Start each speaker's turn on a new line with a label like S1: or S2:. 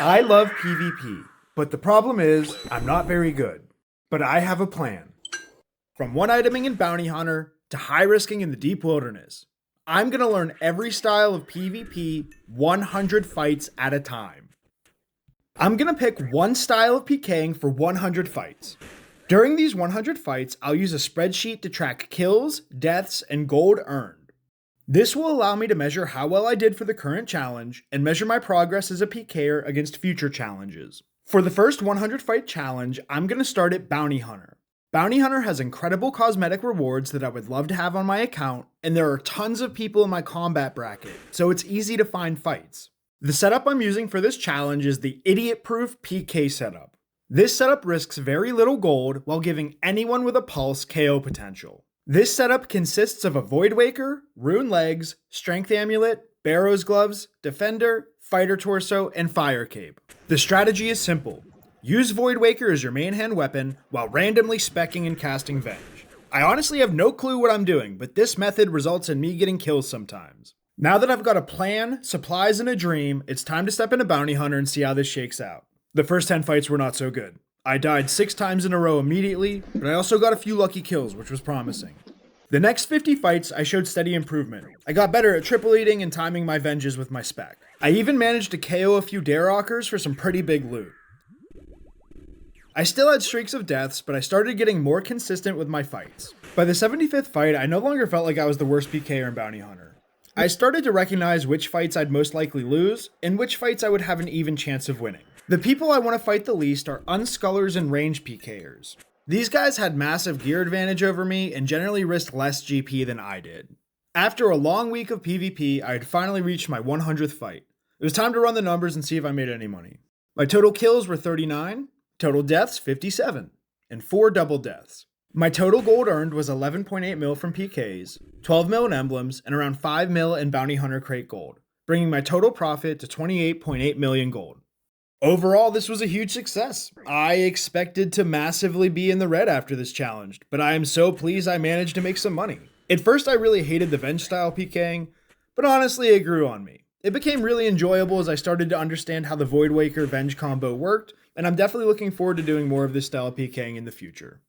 S1: I love PvP, but the problem is I'm not very good. But I have a plan. From one-iteming in Bounty Hunter to high-risking in the deep wilderness, I'm going to learn every style of PvP 100 fights at a time. I'm going to pick one style of pking for 100 fights. During these 100 fights, I'll use a spreadsheet to track kills, deaths, and gold earned. This will allow me to measure how well I did for the current challenge and measure my progress as a PKer against future challenges. For the first 100 fight challenge, I'm going to start at Bounty Hunter. Bounty Hunter has incredible cosmetic rewards that I would love to have on my account, and there are tons of people in my combat bracket, so it's easy to find fights. The setup I'm using for this challenge is the idiot-proof PK setup. This setup risks very little gold while giving anyone with a pulse KO potential. This setup consists of a Void Waker, Rune Legs, Strength Amulet, Barrow's Gloves, Defender, Fighter Torso, and Fire Cape. The strategy is simple. Use Void Waker as your main hand weapon while randomly speccing and casting Venge. I honestly have no clue what I'm doing, but this method results in me getting kills sometimes. Now that I've got a plan, supplies, and a dream, it's time to step into Bounty Hunter and see how this shakes out. The first 10 fights were not so good. I died 6 times in a row immediately, but I also got a few lucky kills, which was promising. The next 50 fights, I showed steady improvement. I got better at triple eating and timing my venges with my spec. I even managed to KO a few Darerockers for some pretty big loot. I still had streaks of deaths, but I started getting more consistent with my fights. By the 75th fight, I no longer felt like I was the worst PKer in Bounty Hunter. I started to recognize which fights I'd most likely lose, and which fights I would have an even chance of winning. The people I want to fight the least are Unscullers and range PKers. These guys had massive gear advantage over me and generally risked less GP than I did. After a long week of PvP, I had finally reached my 100th fight. It was time to run the numbers and see if I made any money. My total kills were 39, total deaths 57, and 4 double deaths. My total gold earned was 11.8 mil from PKs, 12 mil in emblems, and around 5 mil in Bounty Hunter crate gold, bringing my total profit to 28.8 million gold. Overall, this was a huge success. I expected to massively be in the red after this challenge, but I am so pleased I managed to make some money. At first, I really hated the Venge style PKing, but honestly, it grew on me. It became really enjoyable as I started to understand how the Void Waker Venge combo worked, and I'm definitely looking forward to doing more of this style of PKing in the future.